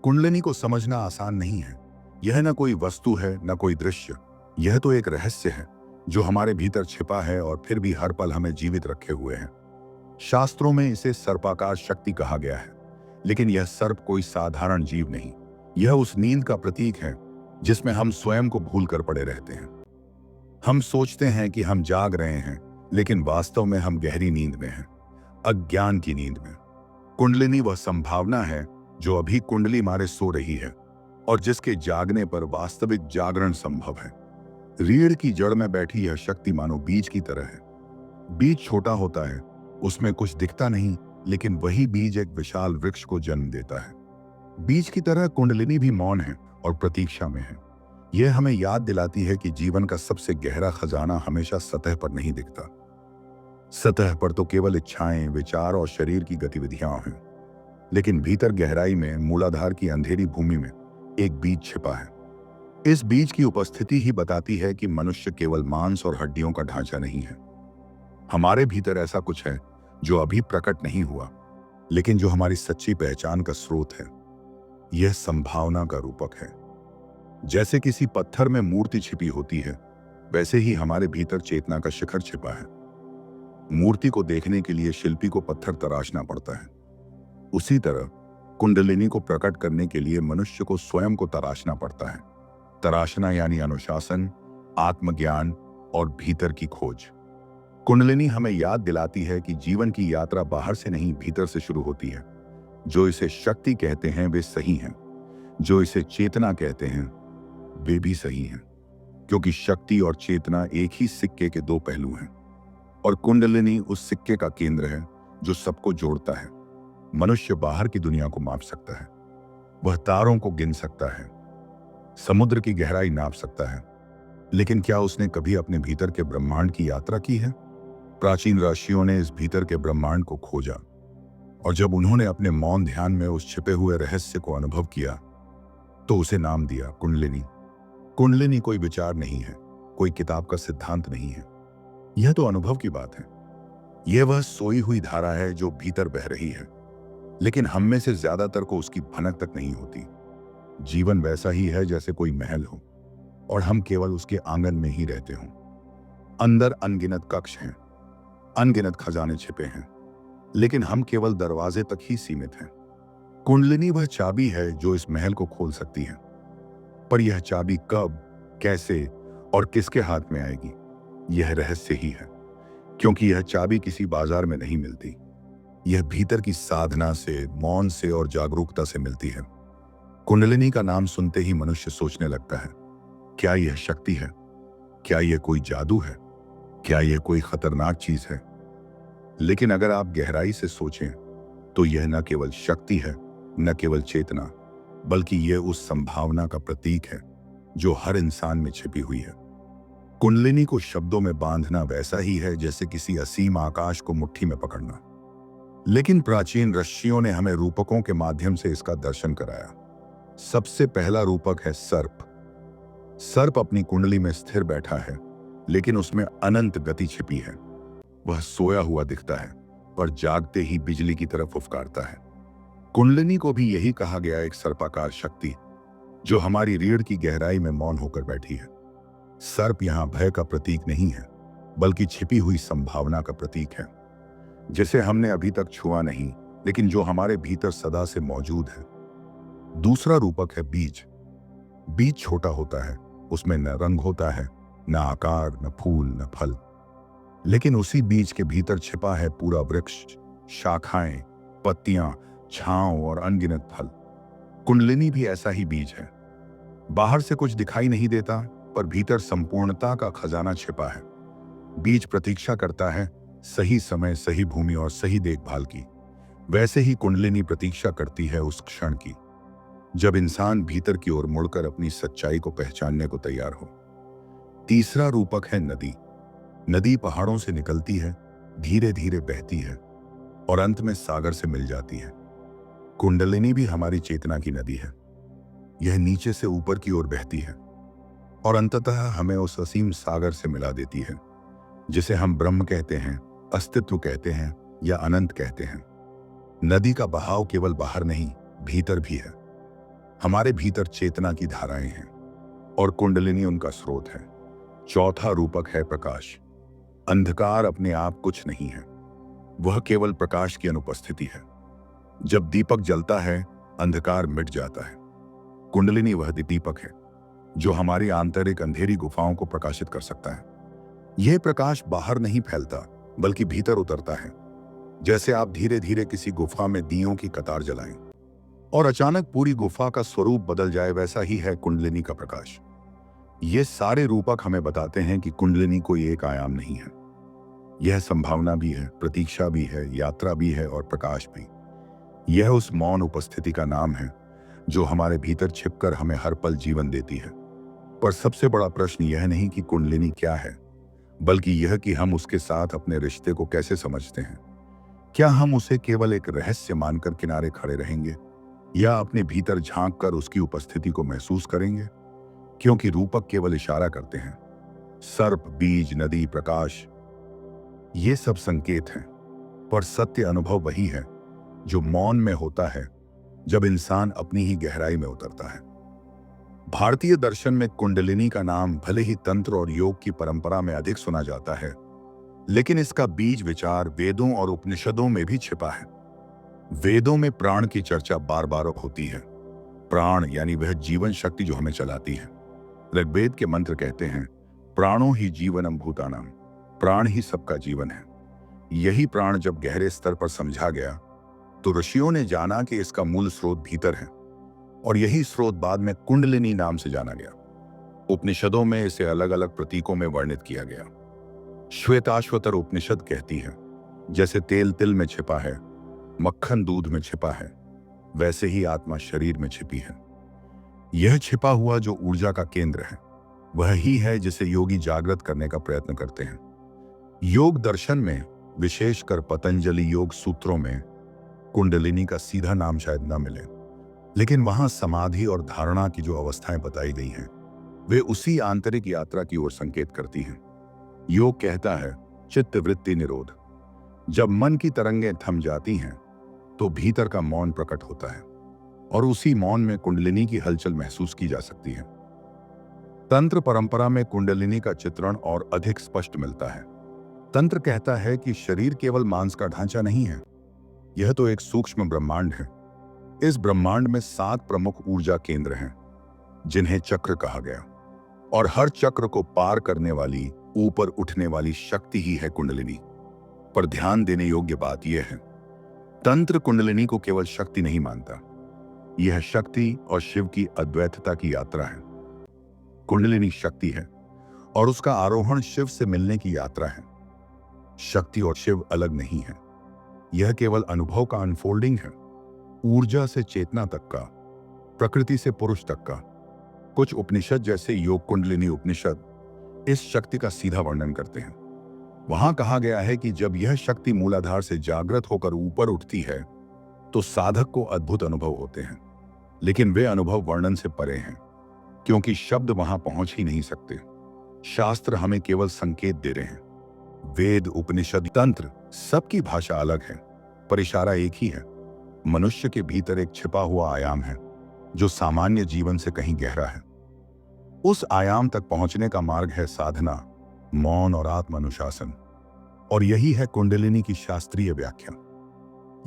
कुंडलिनी को समझना आसान नहीं है। यह न कोई वस्तु है न कोई दृश्य। यह तो एक रहस्य है जो हमारे भीतर छिपा है और फिर भी हर पल हमें जीवित रखे हुए है। शास्त्रों में इसे सर्पाकार शक्ति कहा गया है, लेकिन यह सर्प कोई साधारण जीव नहीं। यह उस नींद का प्रतीक है जिसमें हम स्वयं को भूल कर पड़े रहते हैं। हम सोचते हैं कि हम जाग रहे हैं, लेकिन वास्तव में हम गहरी नींद में हैं, अज्ञान की नींद में। कुंडलिनी वह संभावना है जो अभी कुंडली मारे सो रही है और जिसके जागने पर वास्तविक जागरण संभव है। रीढ़ की जड़ में बैठी यह शक्ति मानो बीज की तरह है। बीज छोटा होता है, उसमें कुछ दिखता नहीं, लेकिन वही बीज एक विशाल वृक्ष को जन्म देता है। बीज की तरह कुंडलिनी भी मौन है और प्रतीक्षा में है। यह हमें याद दिलाती है कि जीवन का सबसे गहरा खजाना हमेशा सतह पर नहीं दिखता। सतह पर तो केवल इच्छाएं, विचार और शरीर की गतिविधियां हैं, लेकिन भीतर गहराई में मूलाधार की अंधेरी भूमि में एक बीज छिपा है। इस बीज की उपस्थिति ही बताती है कि मनुष्य केवल मांस और हड्डियों का ढांचा नहीं है। हमारे भीतर ऐसा कुछ है जो अभी प्रकट नहीं हुआ, लेकिन जो हमारी सच्ची पहचान का स्रोत है। यह संभावना का रूपक है। जैसे किसी पत्थर में मूर्ति छिपी होती है, वैसे ही हमारे भीतर चेतना का शिखर छिपा है। मूर्ति को देखने के लिए शिल्पी को पत्थर तराशना पड़ता है। उसी तरह कुंडलिनी को प्रकट करने के लिए मनुष्य को स्वयं को तराशना पड़ता है। तराशना यानी अनुशासन, आत्मज्ञान और भीतर की खोज। कुंडलिनी हमें याद दिलाती है कि जीवन की यात्रा बाहर से नहीं, भीतर से शुरू होती है। जो इसे शक्ति कहते हैं वे सही हैं, जो इसे चेतना कहते हैं वे भी सही हैं, क्योंकि शक्ति और चेतना एक ही सिक्के के दो पहलू हैं। और कुंडलिनी उस सिक्के का केंद्र है जो सबको जोड़ता है। मनुष्य बाहर की दुनिया को माप सकता है, वह तारों को गिन सकता है, समुद्र की गहराई नाप सकता है, लेकिन क्या उसने कभी अपने भीतर के ब्रह्मांड की यात्रा की है? प्राचीन ऋषियों ने इस भीतर के ब्रह्मांड को खोजा, और जब उन्होंने अपने मौन ध्यान में उस छिपे हुए रहस्य को अनुभव किया तो उसे नाम दिया कुंडलिनी। कुंडलिनी कोई विचार नहीं है, कोई किताब का सिद्धांत नहीं है। यह तो अनुभव की बात है। यह वह सोई हुई धारा है जो भीतर बह रही है, लेकिन हम में से ज्यादातर को उसकी भनक तक नहीं होती। जीवन वैसा ही है जैसे कोई महल हो और हम केवल उसके आंगन में ही रहते हों। अंदर अनगिनत कक्ष हैं, अनगिनत खजाने छिपे हैं, लेकिन हम केवल दरवाजे तक ही सीमित हैं। कुंडलिनी वह चाबी है जो इस महल को खोल सकती है, पर यह चाबी कब, कैसे और किसके हाथ में आएगी, यह रहस्य ही है। क्योंकि यह चाबी किसी बाजार में नहीं मिलती। यह भीतर की साधना से, मौन से और जागरूकता से मिलती है। कुंडलिनी का नाम सुनते ही मनुष्य सोचने लगता है, क्या यह शक्ति है? क्या यह कोई जादू है? क्या यह कोई खतरनाक चीज है? लेकिन अगर आप गहराई से सोचें तो यह न केवल शक्ति है, न केवल चेतना, बल्कि यह उस संभावना का प्रतीक है जो हर इंसान में छिपी हुई है। कुंडलिनी को शब्दों में बांधना वैसा ही है जैसे किसी असीम आकाश को मुट्ठी में पकड़ना। लेकिन प्राचीन ऋषियों ने हमें रूपकों के माध्यम से इसका दर्शन कराया। सबसे पहला रूपक है सर्प। सर्प अपनी कुंडली में स्थिर बैठा है, लेकिन उसमें अनंत गति छिपी है। वह सोया हुआ दिखता है, पर जागते ही बिजली की तरफ फुफकारता है। कुंडलिनी को भी यही कहा गया, एक सर्पाकार शक्ति जो हमारी रीढ़ की गहराई में मौन होकर बैठी है। सर्प यहां भय का प्रतीक नहीं है, बल्कि छिपी हुई संभावना का प्रतीक है, जिसे हमने अभी तक छुआ नहीं, लेकिन जो हमारे भीतर सदा से मौजूद है। दूसरा रूपक है बीज। बीज छोटा होता है, उसमें न रंग होता है, न आकार, न फूल, न फल, लेकिन उसी बीज के भीतर छिपा है पूरा वृक्ष, शाखाएं, पत्तियां, छांव और अनगिनत फल। कुंडलिनी भी ऐसा ही बीज है। बाहर से कुछ दिखाई नहीं देता, पर भीतर संपूर्णता का खजाना छिपा है। बीज प्रतीक्षा करता है सही समय, सही भूमि और सही देखभाल की। वैसे ही कुंडलिनी प्रतीक्षा करती है उस क्षण की जब इंसान भीतर की ओर मुड़कर अपनी सच्चाई को पहचानने को तैयार हो। तीसरा रूपक है नदी। नदी पहाड़ों से निकलती है, धीरे धीरे बहती है और अंत में सागर से मिल जाती है। कुंडलिनी भी हमारी चेतना की नदी है। यह नीचे से ऊपर की ओर बहती है और अंततः हमें उस असीम सागर से मिला देती है, जिसे हम ब्रह्म कहते हैं, अस्तित्व कहते हैं या अनंत कहते हैं। नदी का बहाव केवल बाहर नहीं, भीतर भी है। हमारे भीतर चेतना की धाराएं हैं और कुंडलिनी उनका स्रोत है। चौथा रूपक है प्रकाश। अंधकार अपने आप कुछ नहीं है, वह केवल प्रकाश की अनुपस्थिति है। जब दीपक जलता है, अंधकार मिट जाता है। कुंडलिनी वह दीपक है जो हमारी आंतरिक अंधेरी गुफाओं को प्रकाशित कर सकता है। यह प्रकाश बाहर नहीं फैलता, बल्कि भीतर उतरता है। जैसे आप धीरे धीरे किसी गुफा में दियों की कतार जलाएं और अचानक पूरी गुफा का स्वरूप बदल जाए, वैसा ही है कुंडलिनी का प्रकाश। ये सारे रूपक हमें बताते हैं कि कुंडलिनी कोई एक आयाम नहीं है। यह संभावना भी है, प्रतीक्षा भी है, यात्रा भी है और प्रकाश भी। यह उस मौन उपस्थिति का नाम है जो हमारे भीतर छिपकर हमें हर पल जीवन देती है। पर सबसे बड़ा प्रश्न यह नहीं कि कुंडलिनी क्या है, बल्कि यह कि हम उसके साथ अपने रिश्ते को कैसे समझते हैं। क्या हम उसे केवल एक रहस्य मानकर किनारे खड़े रहेंगे या अपने भीतर झांक कर उसकी उपस्थिति को महसूस करेंगे? क्योंकि रूपक केवल इशारा करते हैं। सर्प, बीज, नदी, प्रकाश, ये सब संकेत हैं, पर सत्य अनुभव वही है जो मौन में होता है, जब इंसान अपनी ही गहराई में उतरता है। भारतीय दर्शन में कुंडलिनी का नाम भले ही तंत्र और योग की परंपरा में अधिक सुना जाता है, लेकिन इसका बीज विचार वेदों और उपनिषदों में भी छिपा है। वेदों में प्राण की चर्चा बार बार होती है। प्राण यानी वह जीवन शक्ति जो हमें चलाती है। ऋग्वेद के मंत्र कहते हैं, प्राणो ही जीवनम भूतानाम, प्राण ही सबका जीवन है। यही प्राण जब गहरे स्तर पर समझा गया तो ऋषियों ने जाना कि इसका मूल स्रोत भीतर है, और यही स्रोत बाद में कुंडलिनी नाम से जाना गया। उपनिषदों में इसे अलग अलग प्रतीकों में वर्णित किया गया। श्वेताश्वतर उपनिषद कहती है, जैसे तेल तिल में छिपा है, मक्खन दूध में छिपा है, वैसे ही आत्मा शरीर में छिपी है। यह छिपा हुआ जो ऊर्जा का केंद्र है, वह ही है जिसे योगी जागृत करने का प्रयत्न करते हैं। योग दर्शन में, विशेषकर पतंजलि योग सूत्रों में, कुंडलिनी का सीधा नाम शायद न मिले, लेकिन वहां समाधि और धारणा की जो अवस्थाएं बताई गई हैं, वे उसी आंतरिक यात्रा की ओर संकेत करती हैं। योग कहता है चित्त वृत्ति निरोध। जब मन की तरंगें थम जाती हैं तो भीतर का मौन प्रकट होता है, और उसी मौन में कुंडलिनी की हलचल महसूस की जा सकती है। तंत्र परंपरा में कुंडलिनी का चित्रण और अधिक स्पष्ट मिलता है। तंत्र कहता है कि शरीर केवल मांस का ढांचा नहीं है, यह तो एक सूक्ष्म ब्रह्मांड है। इस ब्रह्मांड में 7 प्रमुख ऊर्जा केंद्र हैं, जिन्हें चक्र कहा गया, और हर चक्र को पार करने वाली, ऊपर उठने वाली शक्ति ही है कुंडलिनी। पर ध्यान देने योग्य बात यह है, तंत्र कुंडलिनी को केवल शक्ति नहीं मानता। यह शक्ति और शिव की अद्वैतता की यात्रा है। कुंडलिनी शक्ति है और उसका आरोहण शिव से मिलने की यात्रा है। शक्ति और शिव अलग नहीं है, यह केवल अनुभव का अनफोल्डिंग है। ऊर्जा से चेतना तक का, प्रकृति से पुरुष तक का। कुछ उपनिषद जैसे योग कुंडलिनी उपनिषद इस शक्ति का सीधा वर्णन करते हैं। वहां कहा गया है कि जब यह शक्ति मूलाधार से जागृत होकर ऊपर उठती है तो साधक को अद्भुत अनुभव होते हैं, लेकिन वे अनुभव वर्णन से परे हैं, क्योंकि शब्द वहां पहुंच ही नहीं सकते। शास्त्र हमें केवल संकेत दे रहे हैं। वेद, उपनिषद, तंत्र, सबकी भाषा अलग है, पर इशारा एक ही है। मनुष्य के भीतर एक छिपा हुआ आयाम है जो सामान्य जीवन से कहीं गहरा है। उस आयाम तक पहुंचने का मार्ग है साधना, मौन और आत्म अनुशासन, और यही है कुंडलिनी की शास्त्रीय व्याख्या।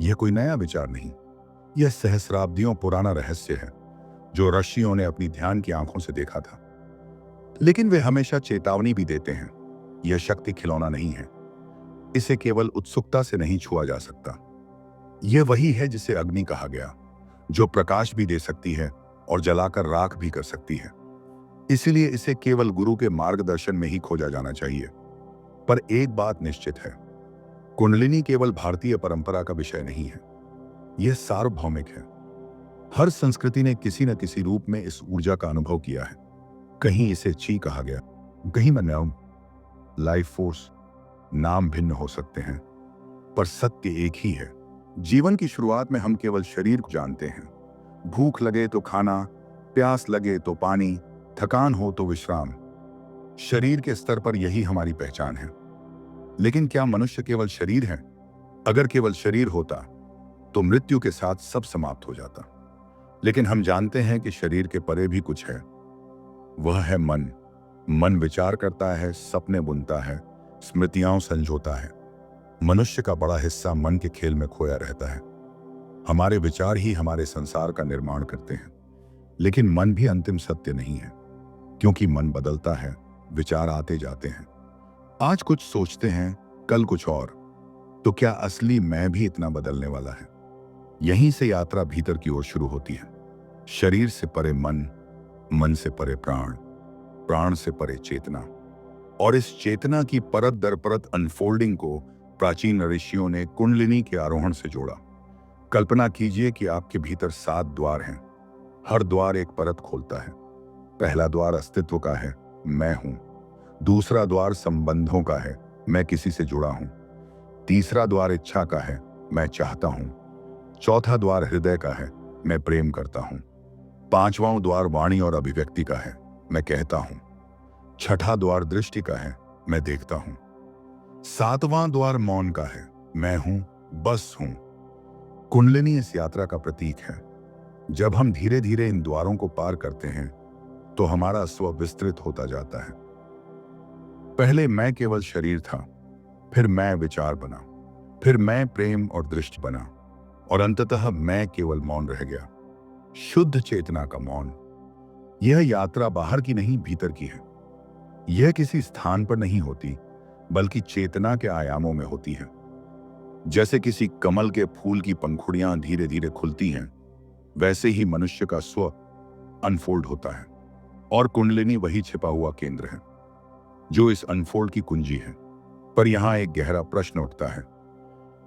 यह कोई नया विचार नहीं, यह सहस्राब्दियों पुराना रहस्य है जो ऋषियों ने अपनी ध्यान की आंखों से देखा था। लेकिन वे हमेशा चेतावनी भी देते हैं, यह शक्ति खिलौना नहीं है, इसे केवल उत्सुकता से नहीं छुआ जा सकता। यह वही है जिसे अग्नि कहा गया, जो प्रकाश भी दे सकती है और जलाकर राख भी कर सकती है। इसलिए इसे केवल गुरु के मार्गदर्शन में ही खोजा जाना चाहिए। पर एक बात निश्चित है, कुंडलिनी केवल भारतीय परंपरा का विषय नहीं है, यह सार्वभौमिक है। हर संस्कृति ने किसी न किसी रूप में इस ऊर्जा का अनुभव किया है। कहीं इसे ची कहा गया, कहीं मनयाम, लाइफ फोर्स। नाम भिन्न हो सकते हैं, पर सत्य एक ही है। जीवन की शुरुआत में हम केवल शरीर को जानते हैं। भूख लगे तो खाना, प्यास लगे तो पानी, थकान हो तो विश्राम। शरीर के स्तर पर यही हमारी पहचान है। लेकिन क्या मनुष्य केवल शरीर है? अगर केवल शरीर होता तो मृत्यु के साथ सब समाप्त हो जाता। लेकिन हम जानते हैं कि शरीर के परे भी कुछ है। वह है मन। मन विचार करता है, सपने बुनता है, स्मृतियां संजोता है। मनुष्य का बड़ा हिस्सा मन के खेल में खोया रहता है। हमारे विचार ही हमारे संसार का निर्माण करते हैं। लेकिन मन भी अंतिम सत्य नहीं है, क्योंकि मन बदलता है, विचार आते जाते हैं। आज कुछ सोचते हैं, कल कुछ और। तो क्या असली मैं भी इतना बदलने वाला है? यहीं से यात्रा भीतर की ओर शुरू होती है। शरीर से परे मन, मन से परे प्राण, प्राण से परे चेतना। और इस चेतना की परत दर परत अनफोल्डिंग को प्राचीन ऋषियों ने कुंडलिनी के आरोहण से जोड़ा। कल्पना कीजिए कि आपके भीतर 7 द्वार हैं। हर द्वार एक परत खोलता है। पहला द्वार अस्तित्व का है, मैं हूं। दूसरा द्वार संबंधों का है, मैं किसी से जुड़ा हूं। तीसरा द्वार इच्छा का है, मैं चाहता हूं। चौथा द्वार हृदय का है, मैं प्रेम करता हूं। पांचवां द्वार वाणी और अभिव्यक्ति का है, मैं कहता हूं। छठा द्वार दृष्टि का है, मैं देखता हूं। सातवां द्वार मौन का है, मैं हूं, बस हूं। कुंडलिनी इस यात्रा का प्रतीक है। जब हम धीरे धीरे इन द्वारों को पार करते हैं तो हमारा स्व विस्तृत होता जाता है। पहले मैं केवल शरीर था, फिर मैं विचार बना, फिर मैं प्रेम और दृष्टि बना, और अंततः मैं केवल मौन रह गया। शुद्ध चेतना का मौन। यह यात्रा बाहर की नहीं, भीतर की है। यह किसी स्थान पर नहीं होती, बल्कि चेतना के आयामों में होती है। जैसे किसी कमल के फूल की पंखुड़ियां धीरे धीरे खुलती हैं, वैसे ही मनुष्य का स्व अनफोल्ड होता है। और कुंडलिनी वही छिपा हुआ केंद्र है जो इस अनफोल्ड की कुंजी है। पर यहां एक गहरा प्रश्न उठता है,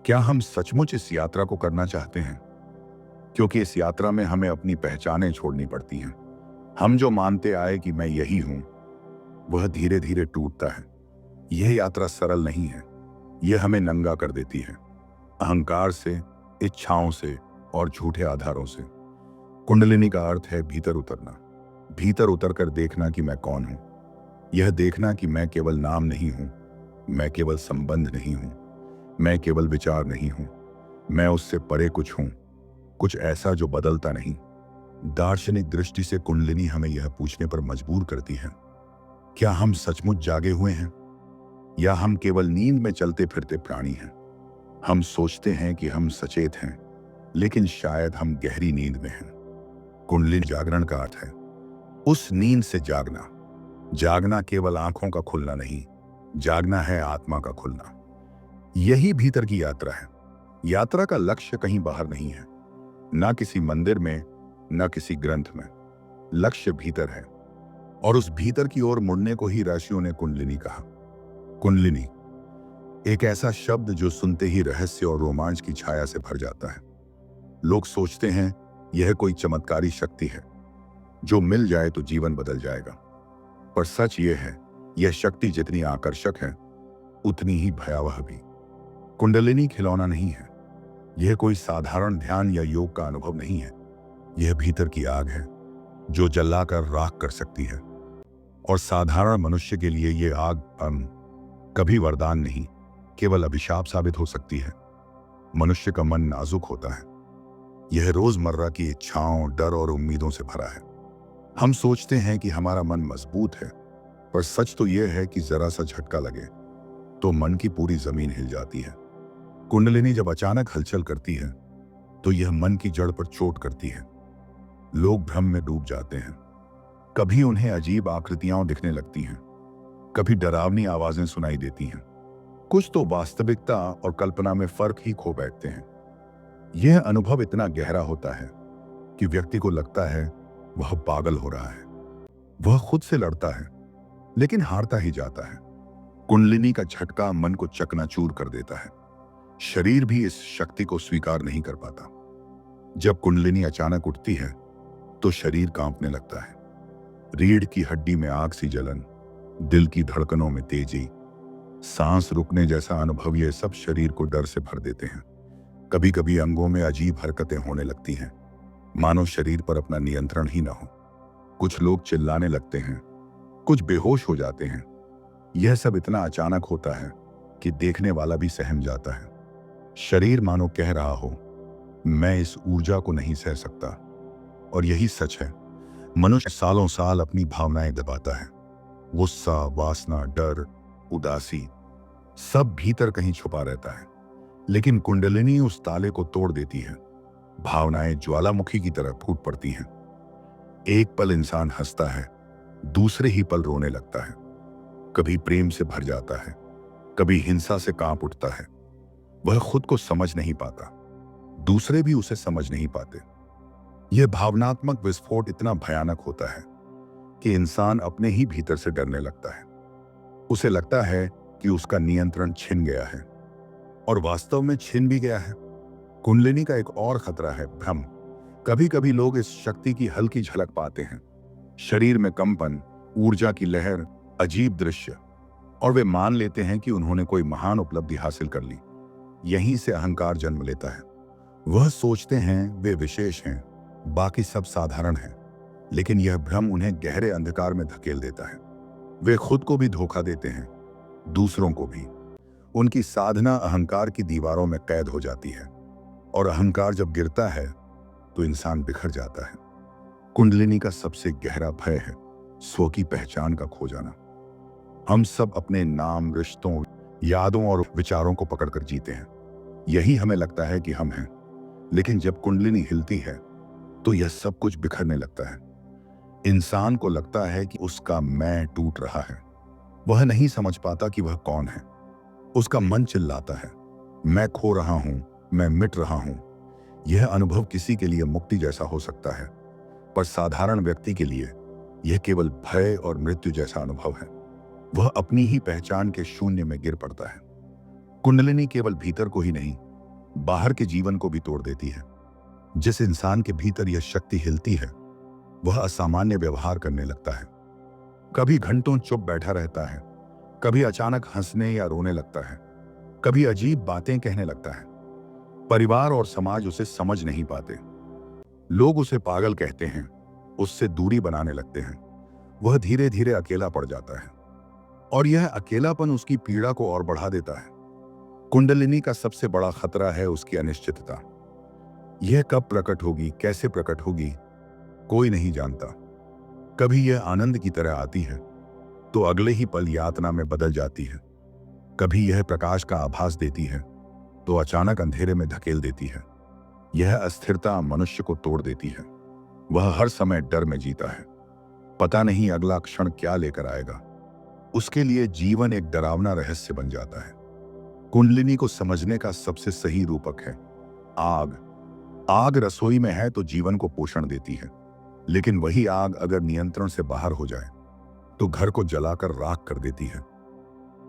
क्या हम सचमुच इस यात्रा को करना चाहते हैं? क्योंकि इस यात्रा में हमें अपनी पहचानें छोड़नी पड़ती हैं। हम जो मानते आए कि मैं यही हूं, वह धीरे धीरे टूटता है। यह यात्रा सरल नहीं है। यह हमें नंगा कर देती है, अहंकार से, इच्छाओं से और झूठे आधारों से। कुंडलिनी का अर्थ है भीतर उतरना। भीतर उतरकर देखना कि मैं कौन हूं। यह देखना कि मैं केवल नाम नहीं हूं, मैं केवल संबंध नहीं हूं, मैं केवल विचार नहीं हूं। मैं उससे परे कुछ हूं, कुछ ऐसा जो बदलता नहीं। दार्शनिक दृष्टि से कुंडलिनी हमें यह पूछने पर मजबूर करती है, क्या हम सचमुच जागे हुए हैं, या हम केवल नींद में चलते फिरते प्राणी हैं? हम सोचते हैं कि हम सचेत हैं, लेकिन शायद हम गहरी नींद में हैं। कुंडलिनी जागरण का अर्थ है उस नींद से जागना। जागना केवल आंखों का खुलना नहीं, जागना है आत्मा का खुलना। यही भीतर की यात्रा है। यात्रा का लक्ष्य कहीं बाहर नहीं है, ना किसी मंदिर में, ना किसी ग्रंथ में। लक्ष्य भीतर है, और उस भीतर की ओर मुड़ने को ही ऋषियों ने कुंडलिनी कहा। कुंडलिनी एक ऐसा शब्द जो सुनते ही रहस्य और रोमांच की छाया से भर जाता है। लोग सोचते हैं यह कोई चमत्कारी शक्ति है, जो मिल जाए तो जीवन बदल जाएगा। पर सच यह है, यह शक्ति जितनी आकर्षक है, उतनी ही भयावह भी। कुंडलिनी खिलौना नहीं है। यह कोई साधारण ध्यान या योग का अनुभव नहीं है। यह भीतर की आग है, जो जलाकर राख कर सकती है। और साधारण मनुष्य के लिए यह आग कभी वरदान नहीं, केवल अभिशाप साबित हो सकती है। मनुष्य का मन नाजुक होता है। यह रोजमर्रा की इच्छाओं, डर और उम्मीदों से भरा है। हम सोचते हैं कि हमारा मन मजबूत है, पर सच तो यह है कि जरा सा झटका लगे तो मन की पूरी जमीन हिल जाती है। कुंडलिनी जब अचानक हलचल करती है तो यह मन की जड़ पर चोट करती है। लोग भ्रम में डूब जाते हैं। कभी उन्हें अजीब आकृतियां दिखने लगती हैं, कभी डरावनी आवाजें सुनाई देती हैं। कुछ तो वास्तविकता और कल्पना में फर्क ही खो बैठते हैं। यह अनुभव इतना गहरा होता है कि व्यक्ति को लगता है वह पागल हो रहा है। वह खुद से लड़ता है, लेकिन हारता ही जाता है। कुंडलिनी का झटका मन को चकनाचूर कर देता है। शरीर भी इस शक्ति को स्वीकार नहीं कर पाता। जब कुंडलिनी अचानक उठती है तो शरीर कांपने लगता है। रीढ़ की हड्डी में आग सी जलन, दिल की धड़कनों में तेजी, सांस रुकने जैसा अनुभव, ये सब शरीर को डर से भर देते हैं। कभी कभी अंगों में अजीब हरकतें होने लगती हैं, मानो शरीर पर अपना नियंत्रण ही ना हो। कुछ लोग चिल्लाने लगते हैं, कुछ बेहोश हो जाते हैं। यह सब इतना अचानक होता है कि देखने वाला भी सहम जाता है। शरीर मानो कह रहा हो, मैं इस ऊर्जा को नहीं सह सकता। और यही सच है। मनुष्य सालों साल अपनी भावनाएं दबाता है। गुस्सा, वासना, डर, उदासी सब भीतर कहीं छुपा रहता है। लेकिन कुंडलिनी उस ताले को तोड़ देती है। भावनाएं ज्वालामुखी की तरह फूट पड़ती हैं। एक पल इंसान हंसता है, दूसरे ही पल रोने लगता है। कभी प्रेम से भर जाता है, कभी हिंसा से कांप उठता है। वह खुद को समझ नहीं पाता, दूसरे भी उसे समझ नहीं पाते। यह भावनात्मक विस्फोट इतना भयानक होता है कि इंसान अपने ही भीतर से डरने लगता है। उसे लगता है कि उसका नियंत्रण छिन गया है, और वास्तव में छिन भी गया है। कुंडलिनी का एक और खतरा है भ्रम। कभी कभी लोग इस शक्ति की हल्की झलक पाते हैं, शरीर में कंपन, ऊर्जा की लहर, अजीब दृश्य, और वे मान लेते हैं कि उन्होंने कोई महान उपलब्धि हासिल कर ली। यहीं से अहंकार जन्म लेता है। वह सोचते हैं वे विशेष हैं, बाकी सब साधारण हैं। लेकिन यह भ्रम उन्हें गहरे अंधकार में धकेल देता है। वे खुद को भी धोखा देते हैं, दूसरों को भी। उनकी साधना अहंकार की दीवारों में कैद हो जाती है, और अहंकार जब गिरता है तो इंसान बिखर जाता है। कुंडलिनी का सबसे गहरा भय है स्व की पहचान का खो जाना। हम सब अपने नाम, रिश्तों, यादों और विचारों को पकड़कर जीते हैं। यही हमें लगता है कि हम हैं। लेकिन जब कुंडलिनी हिलती है तो यह सब कुछ बिखरने लगता है। इंसान को लगता है कि उसका मैं टूट रहा है। वह नहीं समझ पाता कि वह कौन है। उसका मन चिल्लाता है, मैं खो रहा हूं, मैं मिट रहा हूं। यह अनुभव किसी के लिए मुक्ति जैसा हो सकता है, पर साधारण व्यक्ति के लिए यह केवल भय और मृत्यु जैसा अनुभव है। वह अपनी ही पहचान के शून्य में गिर पड़ता है। कुंडलिनी केवल भीतर को ही नहीं, बाहर के जीवन को भी तोड़ देती है। जिस इंसान के भीतर यह शक्ति हिलती है, वह असामान्य व्यवहार करने लगता है। कभी घंटों चुप बैठा रहता है, कभी अचानक हंसने या रोने लगता है, कभी अजीब बातें कहने लगता है। परिवार और समाज उसे समझ नहीं पाते। लोग उसे पागल कहते हैं, उससे दूरी बनाने लगते हैं। वह धीरे धीरे अकेला पड़ जाता है, और यह अकेलापन उसकी पीड़ा को और बढ़ा देता है। कुंडलिनी का सबसे बड़ा खतरा है उसकी अनिश्चितता। यह कब प्रकट होगी, कैसे प्रकट होगी, कोई नहीं जानता। कभी यह आनंद की तरह आती है तो अगले ही पल यातना में बदल जाती है। कभी यह प्रकाश का आभास देती है तो अचानक अंधेरे में धकेल देती है। यह अस्थिरता मनुष्य को तोड़ देती है। वह हर समय डर में जीता है, पता नहीं अगला क्षण क्या लेकर आएगा। उसके लिए जीवन एक डरावना रहस्य बन जाता है। कुंडलिनी को समझने का सबसे सही रूपक है आग। आग रसोई में है तो जीवन को पोषण देती है, लेकिन वही आग अगर नियंत्रण से बाहर हो जाए तो घर को जलाकर राख कर देती है।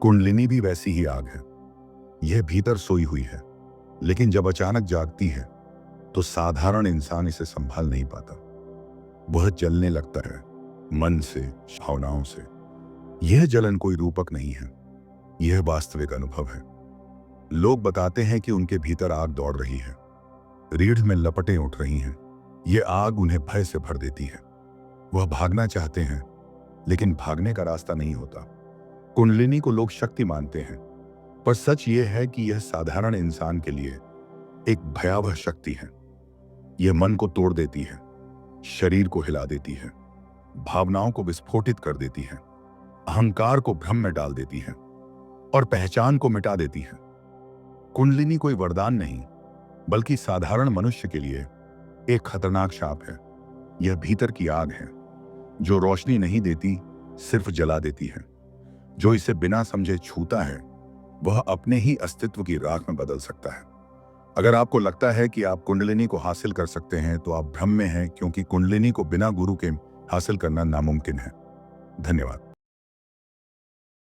कुंडलिनी भी वैसी ही आग है। यह भीतर सोई हुई है, लेकिन जब अचानक जागती है तो साधारण इंसान इसे संभाल नहीं पाता। वह जलने लगता है, मन से, भावनाओं से। यह जलन कोई रूपक नहीं है, यह वास्तविक अनुभव है। लोग बताते हैं कि उनके भीतर आग दौड़ रही है, रीढ़ में लपटें उठ रही हैं। यह आग उन्हें भय से भर देती है। वह भागना चाहते हैं, लेकिन भागने का रास्ता नहीं होता। कुंडलिनी को लोग शक्ति मानते हैं, पर सच यह है कि यह साधारण इंसान के लिए एक भयावह शक्ति है। यह मन को तोड़ देती है, शरीर को हिला देती है, भावनाओं को विस्फोटित कर देती है, अहंकार को भ्रम में डाल देती है, और पहचान को मिटा देती है। कुंडलिनी कोई वरदान नहीं, बल्कि साधारण मनुष्य के लिए एक खतरनाक शाप है। यह भीतर की आग है, जो रोशनी नहीं देती, सिर्फ जला देती है। जो इसे बिना समझे छूता है, वह अपने ही अस्तित्व की राख में बदल सकता है। अगर आपको लगता है कि आप कुंडलिनी को हासिल कर सकते हैं, तो आप भ्रम में हैं, क्योंकि कुंडलिनी को बिना गुरु के हासिल करना नामुमकिन है। धन्यवाद।